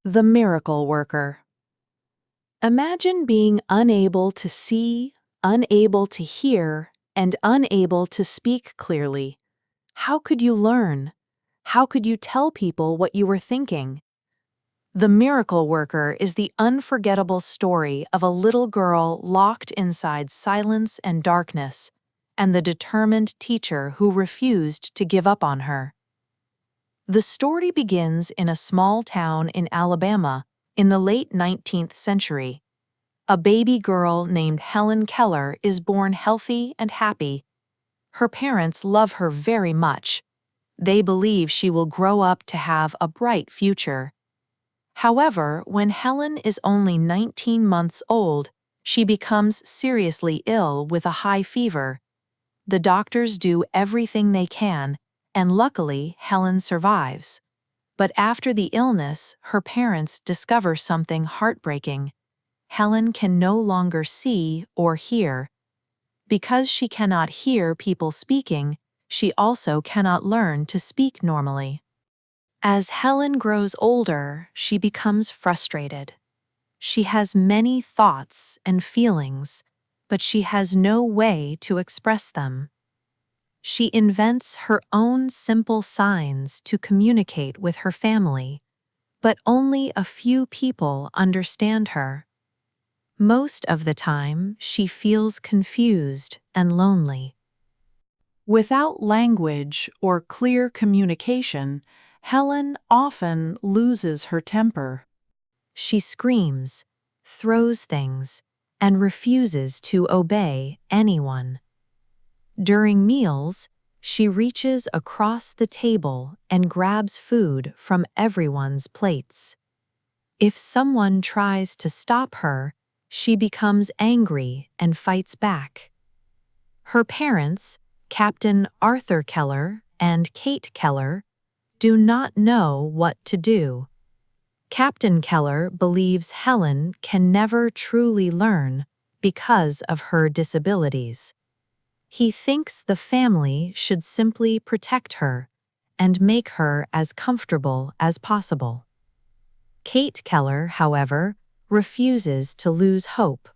The miracle worker. Imagine being unable to see, unable to hear, and unable to speak clearly. How could you learn? How could you tell people what you were thinking? The Miracle Worker is the unforgettable story of a little girl locked inside silence and darkness, and the determined teacher who refused to give up on her. The story begins in a small town in Alabama in the late 19th century. A baby girl named Helen Keller is born healthy and happy. Her parents love her very much. They believe she will grow up to have a bright future. However, when Helen is only 19 months old, she becomes seriously ill with a high fever. The doctors do everything they can, and luckily Helen survives. But after the illness, her parents discover something heartbreaking. Helen can no longer see or hear. Because she cannot hear people speaking, she also cannot learn to speak normally. As Helen grows older, she becomes frustrated. She has many thoughts and feelings, but she has no way to express them. She invents her own simple signs to communicate with her family, but only a few people understand her. Most of the time, she feels confused and lonely. Without language or clear communication, Helen often loses her temper. She screams, throws things, and refuses to obey anyone. During meals, she reaches across the table and grabs food from everyone's plates. If someone tries to stop her, she becomes angry and fights back. Her parents, Captain Arthur Keller and Kate Keller, do not know what to do. Captain Keller believes Helen can never truly learn because of her disabilities. He thinks the family should simply protect her and make her as comfortable as possible. Kate Keller, however, refuses to lose hope.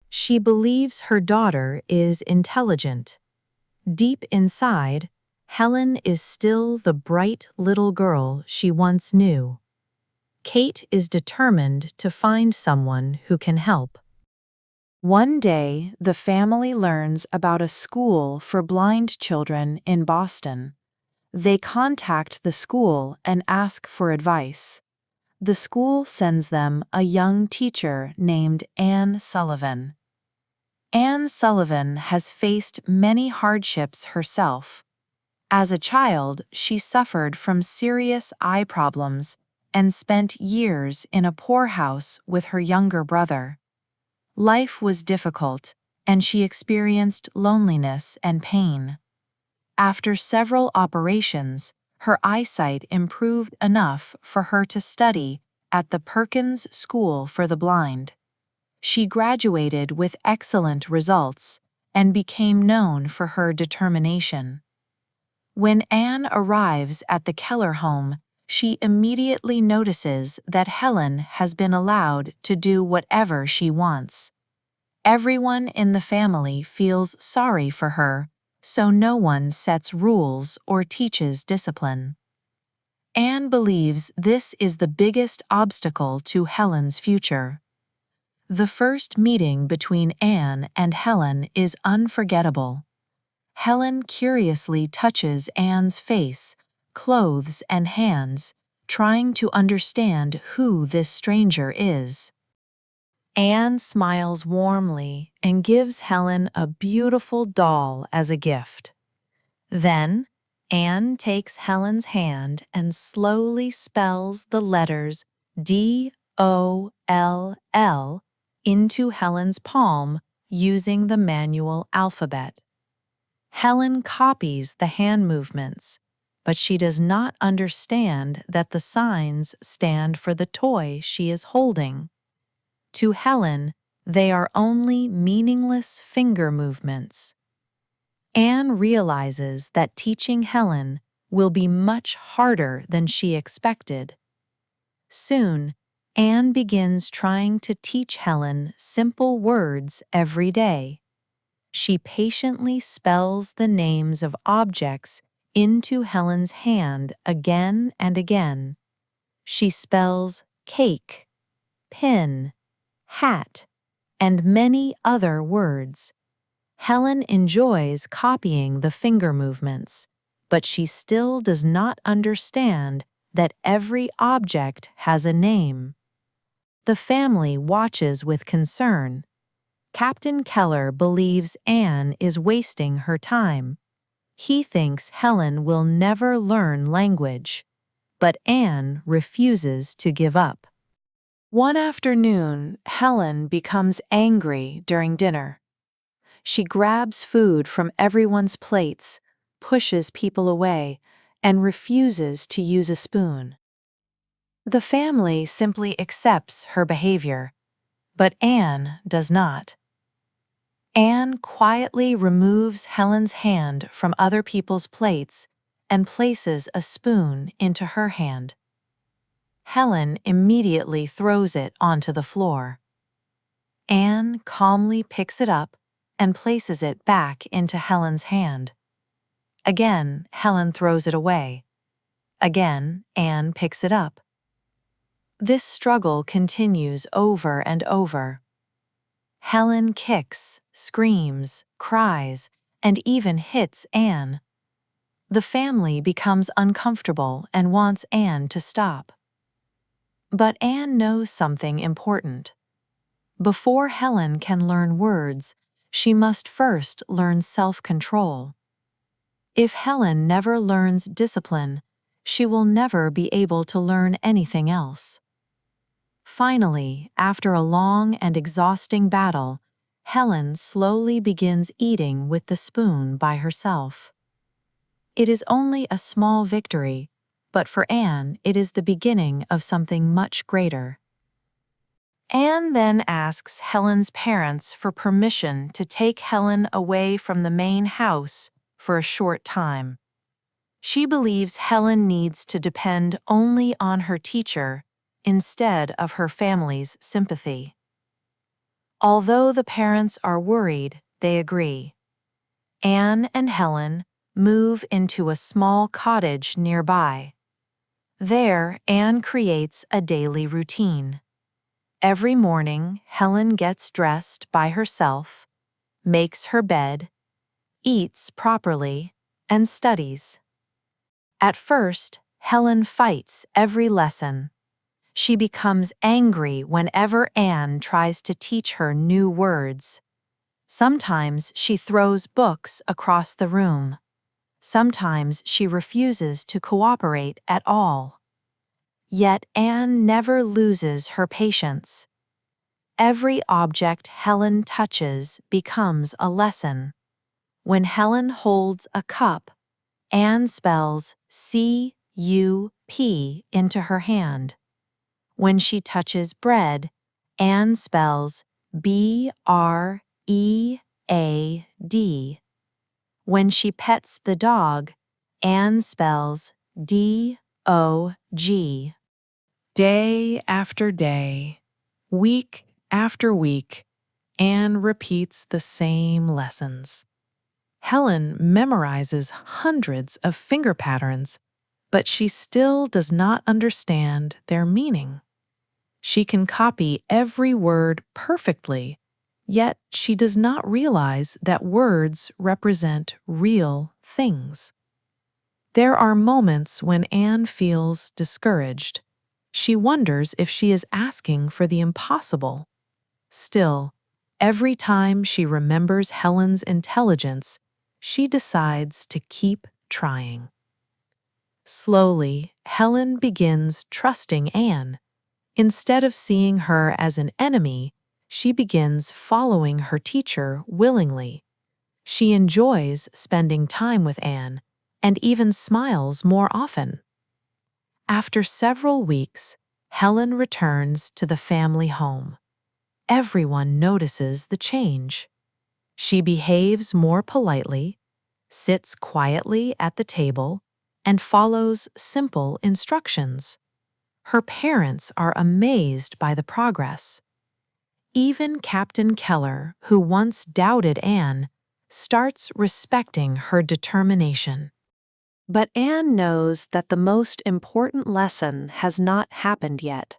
She believes her daughter is intelligent. Deep inside, Helen is still the bright little girl she once knew. Kate is determined to find someone who can help. One day, the family learns about a school for blind children in Boston. They contact the school and ask for advice. The school sends them a young teacher named Anne Sullivan. Anne Sullivan has faced many hardships herself. As a child, she suffered from serious eye problems and spent years in a poorhouse with her younger brother. Life was difficult, and she experienced loneliness and pain. After several operations, her eyesight improved enough for her to study at the Perkins School for the Blind. She graduated with excellent results and became known for her determination. When Anne arrives at the Keller home, she immediately notices that Helen has been allowed to do whatever she wants. Everyone in the family feels sorry for her, so no one sets rules or teaches discipline. Anne believes this is the biggest obstacle to Helen's future. The first meeting between Anne and Helen is unforgettable. Helen curiously touches Anne's face, clothes, and hands, trying to understand who this stranger is. Anne smiles warmly and gives Helen a beautiful doll as a gift. Then, Anne takes Helen's hand and slowly spells the letters D-O-L-L into Helen's palm using the manual alphabet. Helen copies the hand movements, but she does not understand that the signs stand for the toy she is holding. To Helen, they are only meaningless finger movements. Anne realizes that teaching Helen will be much harder than she expected. Soon, Anne begins trying to teach Helen simple words every day. She patiently spells the names of objects into Helen's hand again and again. She spells cake, pin, hat, and many other words. Helen enjoys copying the finger movements, but she still does not understand that every object has a name. The family watches with concern. Captain Keller believes Anne is wasting her time. He thinks Helen will never learn language, but Anne refuses to give up. One afternoon, Helen becomes angry during dinner. She grabs food from everyone's plates, pushes people away, and refuses to use a spoon. The family simply accepts her behavior, but Anne does not. Anne quietly removes Helen's hand from other people's plates and places a spoon into her hand. Helen immediately throws it onto the floor. Anne calmly picks it up and places it back into Helen's hand. Again, Helen throws it away. Again, Anne picks it up. This struggle continues over and over. Helen kicks, screams, cries, and even hits Anne. The family becomes uncomfortable and wants Anne to stop. But Anne knows something important. Before Helen can learn words, she must first learn self-control. If Helen never learns discipline, she will never be able to learn anything else. Finally, after a long and exhausting battle, Helen slowly begins eating with the spoon by herself. It is only a small victory, but for Anne it is the beginning of something much greater. Anne then asks Helen's parents for permission to take Helen away from the main house for a short time. She believes Helen needs to depend only on her teacher instead of her family's sympathy. Although the parents are worried, they agree. Anne and Helen move into a small cottage nearby. There, Anne creates a daily routine. Every morning, Helen gets dressed by herself, makes her bed, eats properly, and studies. At first, Helen fights every lesson. She becomes angry whenever Anne tries to teach her new words. Sometimes she throws books across the room. Sometimes she refuses to cooperate at all. Yet Anne never loses her patience. Every object Helen touches becomes a lesson. When Helen holds a cup, Anne spells C-U-P into her hand. When she touches bread, Anne spells B-R-E-A-D. When she pets the dog, Anne spells D-O-G. Day after day, week after week, Anne repeats the same lessons. Helen memorizes hundreds of finger patterns, but she still does not understand their meaning. She can copy every word perfectly, yet she does not realize that words represent real things. There are moments when Anne feels discouraged. She wonders if she is asking for the impossible. Still, every time she remembers Helen's intelligence, she decides to keep trying. Slowly, Helen begins trusting Anne. Instead of seeing her as an enemy, she begins following her teacher willingly. She enjoys spending time with Anne and even smiles more often. After several weeks, Helen returns to the family home. Everyone notices the change. She behaves more politely, sits quietly at the table, and follows simple instructions. Her parents are amazed by the progress. Even Captain Keller, who once doubted Anne, starts respecting her determination. But Anne knows that the most important lesson has not happened yet.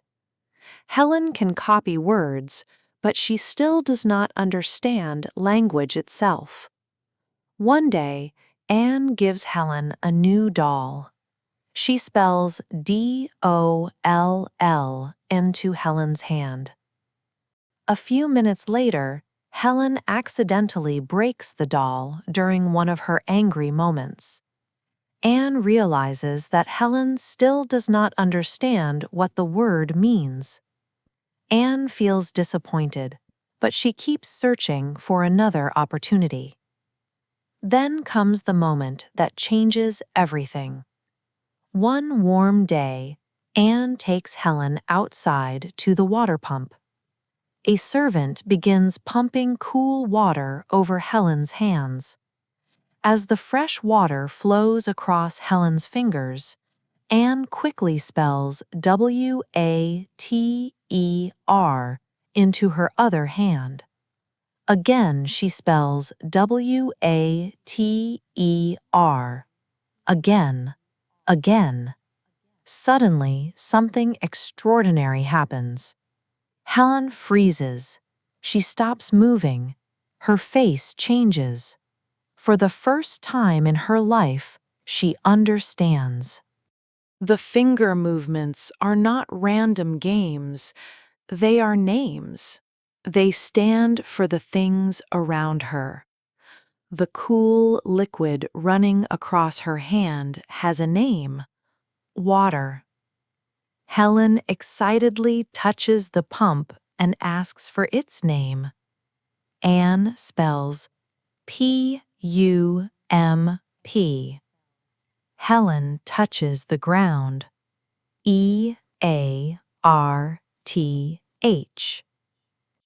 Helen can copy words, but she still does not understand language itself. One day, Anne gives Helen a new doll. She spells DOLL into Helen's hand. A few minutes later, Helen accidentally breaks the doll during one of her angry moments. Anne realizes that Helen still does not understand what the word means. Anne feels disappointed, but she keeps searching for another opportunity. Then comes the moment that changes everything. One warm day, Anne takes Helen outside to the water pump. A servant begins pumping cool water over Helen's hands. As the fresh water flows across Helen's fingers, Anne quickly spells WATER into her other hand. Again, she spells WATER. Again. Suddenly, something extraordinary happens. Helen freezes. She stops moving. Her face changes. For the first time in her life, she understands. The finger movements are not random games. They are names. They stand for the things around her. The cool liquid running across her hand has a name: water. Helen excitedly touches the pump and asks for its name. Anne spells PUMP. Helen touches the ground. EARTH.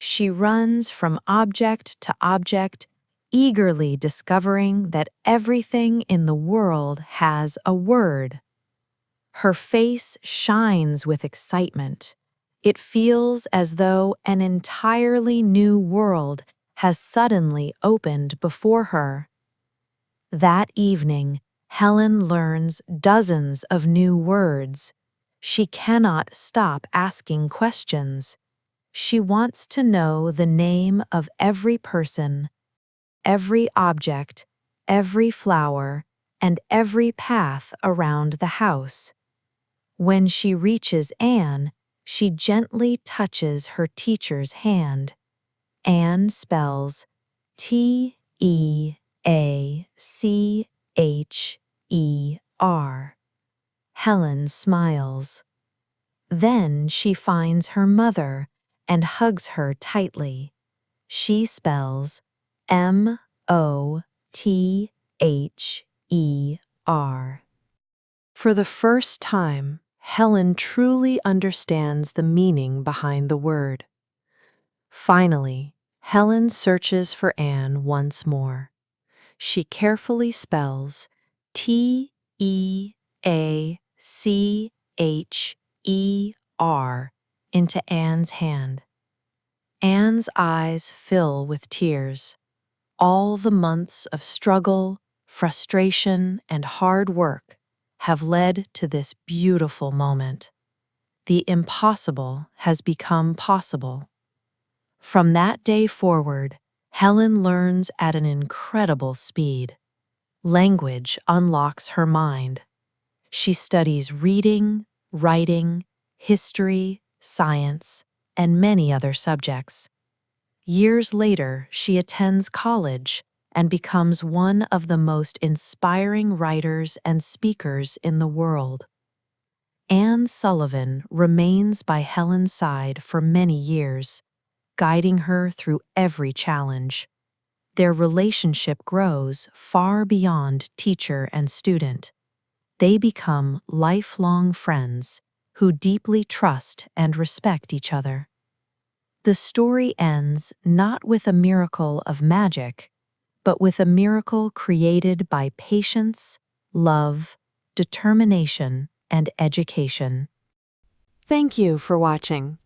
She runs from object to object, eagerly discovering that everything in the world has a word. Her face shines with excitement. It feels as though an entirely new world has suddenly opened before her. That evening, Helen learns dozens of new words. She cannot stop asking questions. She wants to know the name of every person, every object, every flower, and every path around the house. When she reaches Anne, she gently touches her teacher's hand. Anne spells TEACHER. Helen smiles. Then she finds her mother and hugs her tightly. She spells MOTHER. For the first time, Helen truly understands the meaning behind the word. Finally, Helen searches for Anne once more. She carefully spells TEACHER into Anne's hand. Anne's eyes fill with tears. All the months of struggle, frustration, and hard work have led to this beautiful moment. The impossible has become possible. From that day forward, Helen learns at an incredible speed. Language unlocks her mind. She studies reading, writing, history, science, and many other subjects. Years later, she attends college and becomes one of the most inspiring writers and speakers in the world. Anne Sullivan remains by Helen's side for many years, guiding her through every challenge. Their relationship grows far beyond teacher and student. They become lifelong friends who deeply trust and respect each other. The story ends not with a miracle of magic, but with a miracle created by patience, love, determination, and education. Thank you for watching.